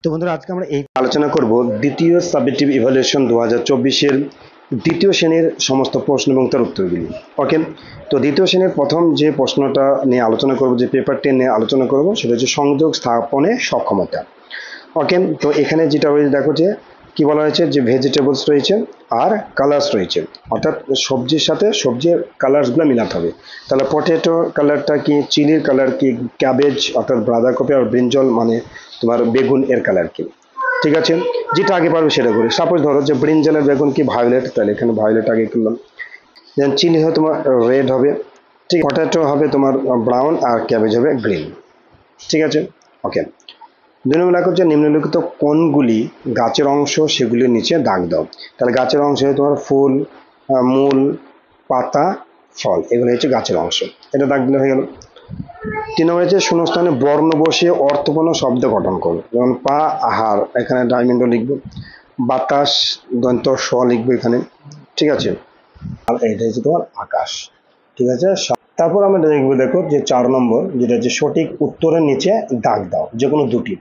তো বন্ধুরা আজকে আমরা এই আলোচনা করব দ্বিতীয় সাবজেক্টিভ ইভালুয়েশন 2024 এর দ্বিতীয় শ্রেণীর সমস্ত প্রশ্ন এবং তার উত্তরগুলি। ওকে, তো দ্বিতীয় শ্রেণীর প্রথম যে প্রশ্নটা নিয়ে আলোচনা করব, যে পেপারটি নিয়ে আলোচনা করব, সেটা হচ্ছে সংযোগ স্থাপনে সক্ষমতা। ওকে, তো এখানে যেটা রয়েছে দেখো যে কি বলা হয়েছে, যে ভেজিটেবলস রয়েছে আর কালার্স রয়েছে, অর্থাৎ সবজির সাথে সবজির কালার্সগুলো মিলাতে হবে। তাহলে পটেটো কালারটা কি, চিলির কালার কি, ক্যাবেজ অর্থাৎ বাঁধাকপি আর ব্রিঞ্জল মানে তোমার বেগুন এর কালার কি। ঠিক আছে, যেটা আগে পারবে সেটা করি। সাপোজ ধরো যে ব্রিঞ্জলের বেগুন কি ভায়োলেট, তাহলে এখানে ভায়োলেট আগে করলাম। দেন চিলি হবে তোমার রেড হবে, ঠিক, পটেটো হবে তোমার ব্রাউন আর ক্যাবেজ হবে গ্রিন। ঠিক আছে, ওকে। 2 নম্বর দেখো যে নিম্নলিখিত কোনগুলি গাছের অংশ সেগুলির নিচে দাগ দাও। তাহলে গাছের অংশ হচ্ছে তোমার ফুল, মূল, পাতা, ফল, এগুলো হচ্ছে গাছের অংশ, এটা দাগ দিলে হয়ে গেল। 3 নম্বর হচ্ছে শূন্যস্থানে বর্ণ বসিয়ে অর্থপূর্ণ শব্দ গঠন করো। যেমন পা, আহার, এখানে ডায়মন্ড লিখবো, বাতাস, দন্ত স লিখবো এখানে। ঠিক আছে, আর এটা হচ্ছে তোমার আকাশ। ঠিক আছে, তারপর আমরা দেখবো, দেখো যে 4 নম্বর যেটা হচ্ছে সঠিক উত্তরের নিচে দাগ দাও, যে কোনো দুটি।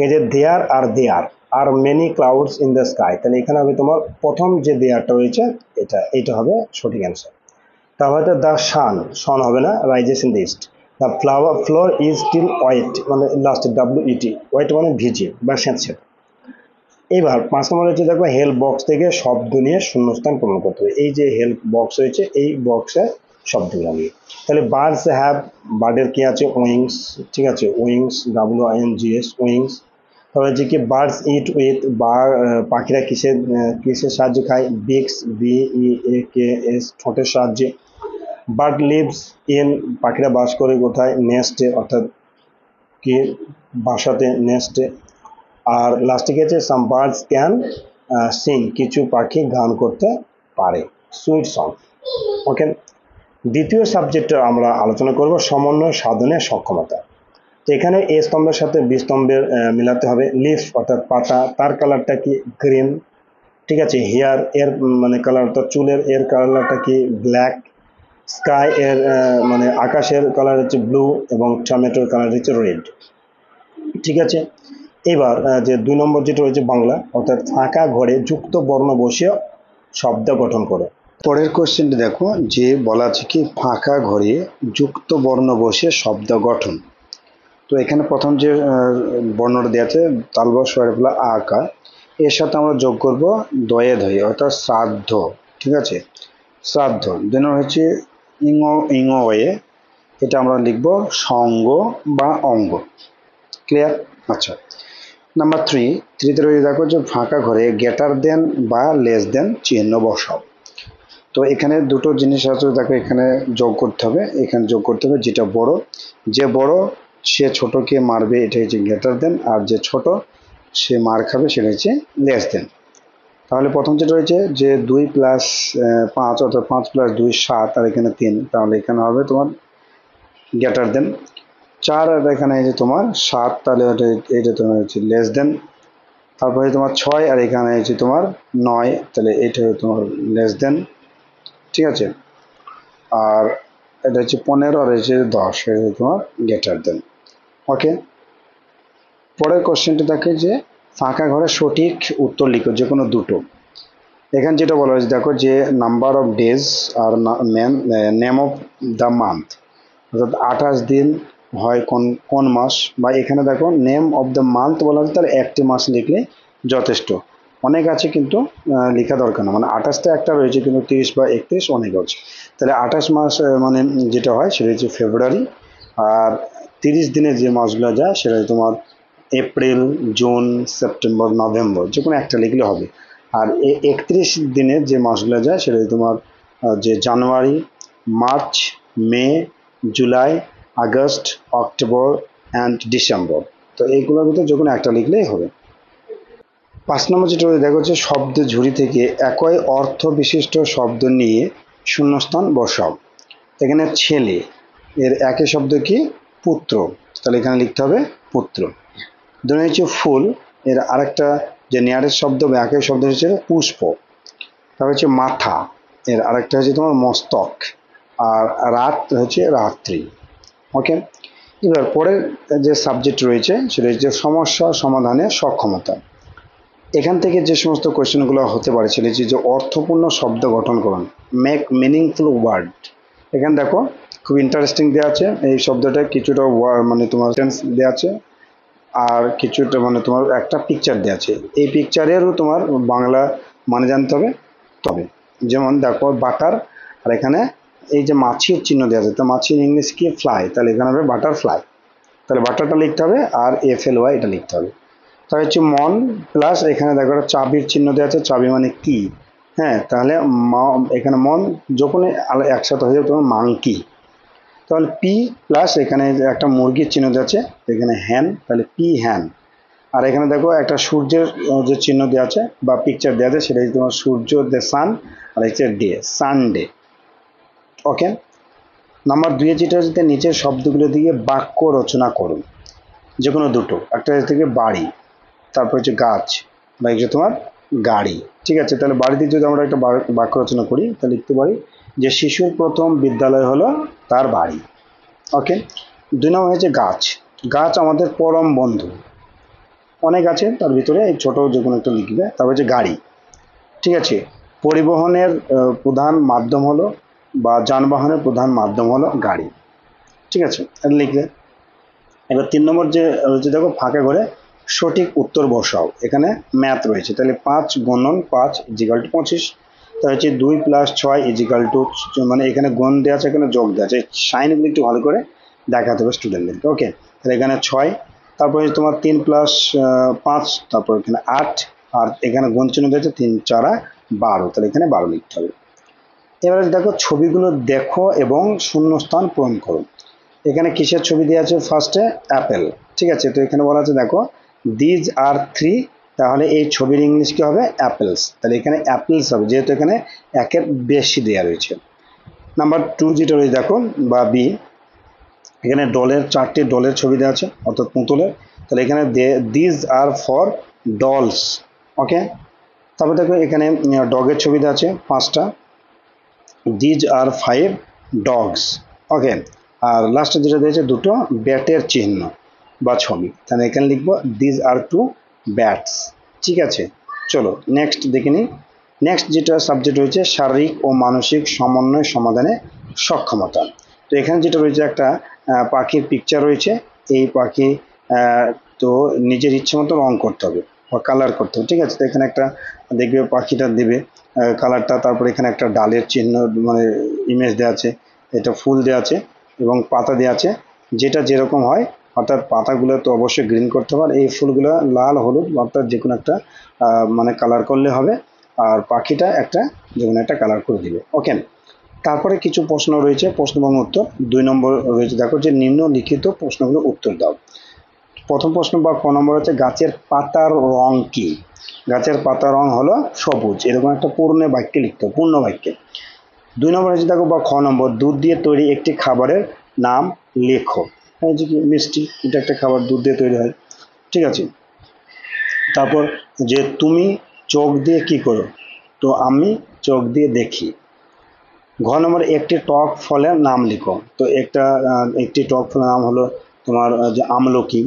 এই যে there are there are many clouds in the sky, তাহলে এখানে হবে তোমার প্রথম যে দেয়ারটা রয়েছে এটা হবে সঠিক অ্যান্সার। তারপর হচ্ছে দ্য সান, সন হবে না, rises in the east. The floor is still wet, মানে লাস্টে WET, ওয়েট মানে ভিজে বা স্যাঁতস্যাঁতে। এবার 5 নম্বর হচ্ছে দেখো হেল্প বক্স থেকে শব্দ নিয়ে শূন্যস্থান পূরণ করতে হবে। এই যে হেল্প বক্স রয়েছে, এই বক্সে শব্দগুলো নিয়ে, তাহলে বার্ডস হ্যাভ, বার্ডের কি আছে, উইংস। ঠিক আছে, উইংস, WINGS, উইংস। তারপরে হচ্ছে কি বার্ডস ইট উইথ, পাখিরা কিসের সাহায্যে খায়, বিক্স, BEAKS, ঠোঁটের সাহায্যে। বার্ড লিভস ইন, পাখিরা বাস করে কোথায়, নেস্টে, অর্থাৎ কি বাসাতে, নেস্টে। আর লাস্টে গেছে সাম বার্ডস ক্যান সিং, কিছু পাখি গান করতে পারে, সুইট সং। ওকে, দ্বিতীয় সাবজেক্টে আমরা আলোচনা করব সমন্বয় সাধনে সক্ষমতা। তো এখানে এ স্তম্ভের সাথে বি স্তম্ভের মিলাতে হবে। লিফ অর্থাৎ পাতা, তার কালারটা কি, গ্রিন। ঠিক আছে, হেয়ার এর মানে কালার, অর্থাৎ চুলের এর কালারটা কি, ব্ল্যাক। স্কাই এর মানে আকাশের কালার হচ্ছে ব্লু, এবং টমেটোর কালার হচ্ছে রেড। ঠিক আছে, এবার যে 2 নম্বর যেটা রয়েছে বাংলা, অর্থাৎ ফাঁকা ঘরে যুক্ত বর্ণ বসিয়ে শব্দ গঠন করে। পরের কোশ্চেনটি দেখো, যে বলা আছে কি ফাঁকা ঘরে যুক্ত বর্ণ বসিয়ে শব্দ গঠন। তো এখানে প্রথম যে বর্ণটা দেওয়া আছে তালবস ফলা আকা, এর সাথে আমরা যোগ করব দয়ে ধয়ে, অর্থাৎ শ্রাদ্ধ। ঠিক আছে, শ্রাদ্ধ। 2 নম্বর হচ্ছে ইংয়ে, এটা আমরা লিখব সঙ্গ বা অঙ্গ। ক্লিয়ার? আচ্ছা, নাম্বার 3 রয়েছে দেখো যে ফাঁকা ঘরে গ্রেটার দেন বা লেস দেন চিহ্ন বসাও। তো এখানে দুটো জিনিস আছে, দেখো এখানে যোগ করতে হবে, এখানে যোগ করতে হবে, যেটা বড়, যে বড় সে ছোটকে মারবে, এটা হচ্ছে গ্রেটার দেন, আর যে ছোট সে মার খাবে সেটা হচ্ছে লেস দেন। তাহলে প্রথম যেটা রয়েছে যে 2 + 5, অর্থাৎ 5 + 2 7, আর এখানে 3, তাহলে এখানে হবে তোমার গ্রেটার দেন। 4 আর এখানে এই যে তোমার 7, তাহলে এটা তোমার হচ্ছে লেস দেন। তারপরে তোমার 6 আর এখানে হচ্ছে তোমার 9, তাহলে এটা তোমার লেস দেন। ঠিক আছে, আর এটা হচ্ছে 15 আর হচ্ছে 10, এটা তোমার গ্রেটার দেন। ওকে, পরের কোশ্চেনটা দেখে যে ফাঁকা ঘরে সঠিক উত্তর লিখো, যে কোনো দুটো। এখানে যেটা বলা হয়েছে দেখো যে নাম্বার অফ ডেজ আর নেম অফ দ্য মান্থ, অর্থাৎ 28 দিন হয় কোন মাস, বা এখানে দেখো নেম অফ দ্য মান্থ বলা হয়েছে, তাহলে একটি মাস লিখলে যথেষ্ট। অনেক আছে কিন্তু লেখা দরকার না, মানে 28টা একটা রয়েছে কিন্তু 30 বা 31 অনেক আছে। তাহলে 28 মাস মানে যেটা হয় সেটা হচ্ছে ফেব্রুয়ারি, আর 30 দিনের যে মাসগুলো যায় সেটা তোমার এপ্রিল, জুন, সেপ্টেম্বর, নভেম্বর, যে কোনো একটা লিখলে হবে। আর 31 দিনের যে মাসগুলো যায় সেটা তোমার যে January, March, May, July, August, October and December. তো এইগুলোর ভিতরে যে কোনো একটা লিখলেই হবে। 5 নম্বর যেটা দেখো যে শব্দ ঝুড়ি থেকে একই অর্থ বিশিষ্ট শব্দ নিয়ে শূন্যস্থান বসাও। এখানে ছেলে এর একই শব্দ কি, পুত্র, তাহলে এখানে লিখতে হবে পুত্র। ধরে হচ্ছে ফুল, এর আরেকটা যে নিয়ারেস্ট শব্দ বা একই শব্দ হচ্ছে পুষ্প। তারপর হচ্ছে মাথা, এর আরেকটা হচ্ছে তোমার মস্তক, আর রাত হচ্ছে রাত্রি। ওকে, এবার পরের যে সাবজেক্ট রয়েছে সেটা হচ্ছে সমস্যা সমাধানের সক্ষমতা। এখান থেকে যে সমস্ত কোয়েশ্চেনগুলো হতে পারে সেটা হচ্ছে যে অর্থপূর্ণ শব্দ গঠন করুন, মেক মিনিংফুল ওয়ার্ড। এখানে দেখো খুব ইন্টারেস্টিং দেওয়া আছে, এই শব্দটা কিছুটা মানে তোমার সেন্স দেওয়া আছে, আর কিছুটা মানে তোমার একটা পিকচার দেওয়া আছে। এই পিকচারেরও তোমার বাংলা মানে জানতে হবে। তবে যেমন দেখো বাটার, আর এখানে এই যে মাছির চিহ্ন দেওয়া আছে, তো মাছির ইংলিশ কি? ফ্লাই, তাহলে এখানে হবে বাটার ফ্লাই, তাহলে বাটারটা লিখতে হবে আর FLY এটা লিখতে হবে। তাহলে হচ্ছে মন প্লাস এখানে দেখো একটা চাবির চিহ্ন দেওয়া আছে, চাবি মানে কি, হ্যাঁ, তাহলে এখানে মন যখন একসাথে হয়ে যাবে তখন মাংকি। তাহলে পি প্লাস এখানে যে একটা মুরগির চিহ্ন দেওয়া আছে এখানে হ্যান, তাহলে পি হ্যান। আর এখানে দেখো একটা সূর্যের যে চিহ্ন দেওয়া আছে বা পিকচার দেওয়া আছে সেটা হচ্ছে তোমার সূর্য, দ্য সান, আর হচ্ছে ডে, সানডে। ওকে, নাম্বার 2 যেটা হচ্ছে নিচের শব্দগুলো দিয়ে বাক্য রচনা করুন, যে কোনো দুটো, একটা থেকে বাড়ি, তারপর হচ্ছে গাছ, বা হচ্ছে তোমার গাড়ি। ঠিক আছে, তাহলে বাড়িতে যদি আমরা একটা বাক্য রচনা করি তাহলে লিখতে পারি যে শিশুর প্রথম বিদ্যালয় হলো তার বাড়ি। ওকে, 2 নম্বর হচ্ছে গাছ, গাছ আমাদের পরম বন্ধু। অনেক আছে তার ভিতরে এই ছোট যে কোনো একটা লিখবে। তারপর হচ্ছে গাড়ি। ঠিক আছে, পরিবহনের প্রধান মাধ্যম হলো বা যানবাহনের প্রধান মাধ্যম হলো গাড়ি। ঠিক আছে, এটা লিখলে। এবার 3 নম্বর যে রয়েছে দেখো ফাঁকা করে সঠিক উত্তর বসাও। এখানে ম্যাথ রয়েছে, তাহলে 5 গুণন 5 ইজিক্যাল টু 25। তাহলে হচ্ছে 2 + 6 ইজিক্যাল টু, মানে এখানে গুণ দেওয়া আছে, এখানে যোগ দেওয়া আছে, সাইনগুলো একটু ভালো করে দেখাতে হবে স্টুডেন্টদেরকে। ওকে, তাহলে এখানে 6, তারপরে তোমার 3 + 5, তারপর এখানে 8, আর এখানে গুণ চিহ্ন দিয়েছে 3 × 4 = 12, তাহলে এখানে 12 লিখতে হবে। এবারে দেখো ছবিগুলো দেখো এবং শূন্যস্থান পূরণ করো। এখানে কিসের ছবি দেওয়া আছে? ফার্স্টে অ্যাপেল। ঠিক আছে, তো এখানে বলা আছে দেখো দিজ আর 3, তাহলে এই ছবির ইংলিশ কি হবে? অ্যাপেলস, তাহলে এখানে অ্যাপেলস হবে যেহেতু এখানে একের বেশি দেওয়া রয়েছে। নাম্বার 2 যেটা রয়েছে দেখো বা বি, এখানে ডলের 4টি ডলের ছবি দেওয়া আছে অর্থাৎ পুতুলের, তাহলে এখানে দিজ আর ফর ডলস। ওকে, তারপর দেখো এখানে ডগের ছবি দেওয়া আছে 5টা, দিজ আর 5 ডগস। ওকে, আর লাস্টে যেটা দিয়েছে দুটো ব্যাটের চিহ্ন বা ছবি, তাহলে এখানে লিখবো দিজ আর 2 ব্যাটস। ঠিক আছে, চলো নেক্সট দেখে নিই। নেক্সট যেটা সাবজেক্ট রয়েছে শারীরিক ও মানসিক সমন্বয় সমাধানে সক্ষমতা। তো এখানে যেটা রয়েছে একটা পাখির পিকচার রয়েছে, এই পাখি তো নিজের ইচ্ছে মতো রং করতে হবে বা কালার করতে হবে। ঠিক আছে, তো এখানে একটা দেখবে পাখিটা দেবে কালারটা, তারপর এখানে একটা ডালের চিহ্ন মানে ইমেজ দেওয়া আছে, এটা ফুল দেওয়া আছে এবং পাতা দেওয়া আছে, যেটা যেরকম হয়, অর্থাৎ পাতাগুলো তো অবশ্যই গ্রিন করতে হবে, আর এই ফুলগুলো লাল হলুদ অর্থাৎ যে কোনো একটা মানে কালার করলে হবে, আর পাখিটা একটা যে কোনো একটা কালার করে দিবে। ওকে, তারপরে কিছু প্রশ্ন রয়েছে, প্রশ্ন এবং উত্তর। 2 নম্বর রয়েছে দেখো যে নিম্নলিখিত প্রশ্নগুলো উত্তর দাও। প্রথম প্রশ্ন বা ক নম্বর হচ্ছে গাছের পাতার রং কি? গাছের পাতার রং হলো সবুজ, এরকম একটা পূর্ণ বাক্যে লিখতে হবে, পূর্ণ বাক্যে। 2 নম্বর হচ্ছে দেখো বা খ নম্বর, দুধ দিয়ে তৈরি একটি খাবারের নাম লেখো। এই যে কি মিষ্টি, এটা একটা খাবার, দুধ দিয়ে তৈরি হয়। ঠিক আছে, তারপর যে তুমি চোখ দিয়ে কি করো? তো আমি চোখ দিয়ে দেখি। ঘ নম্বর একটি টক ফলের নাম লিখো। তো একটি টক ফলের নাম হলো তোমার যে আমলকি,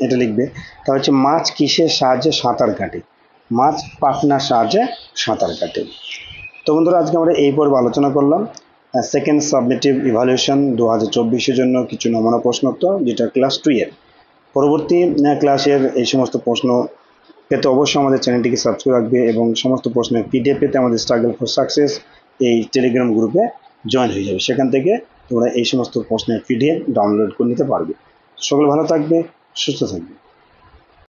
এটা লিখবে। তা হচ্ছে মাছ কিসের সাহায্যে সাঁতার কাটে? মাছ পাখনার সাহায্যে সাঁতার কাটে। তো বন্ধুরা আজকে আমরা এই পর্ব আলোচনা করলাম সেকেন্ড সাবমিটিভ ইভ্যালুয়েশন 2024-এর জন্য কিছু নমুনা প্রশ্নোত্তর, যেটা ক্লাস 2 এর। পরবর্তী ক্লাসের এই সমস্ত প্রশ্ন পেতে অবশ্যই আমাদের চ্যানেলটিকে সাবস্ক্রাইব রাখবে এবং সমস্ত প্রশ্নের PDF পেতে আমাদের স্ট্রাগল ফর সাকসেস এই টেলিগ্রাম গ্রুপে জয়েন হয়ে যাবে। সেখান থেকে তোমরা এই সমস্ত প্রশ্নের PDF ডাউনলোড করে নিতে পারবে। সকলে ভালো থাকবে, সুস্থ থাকবে।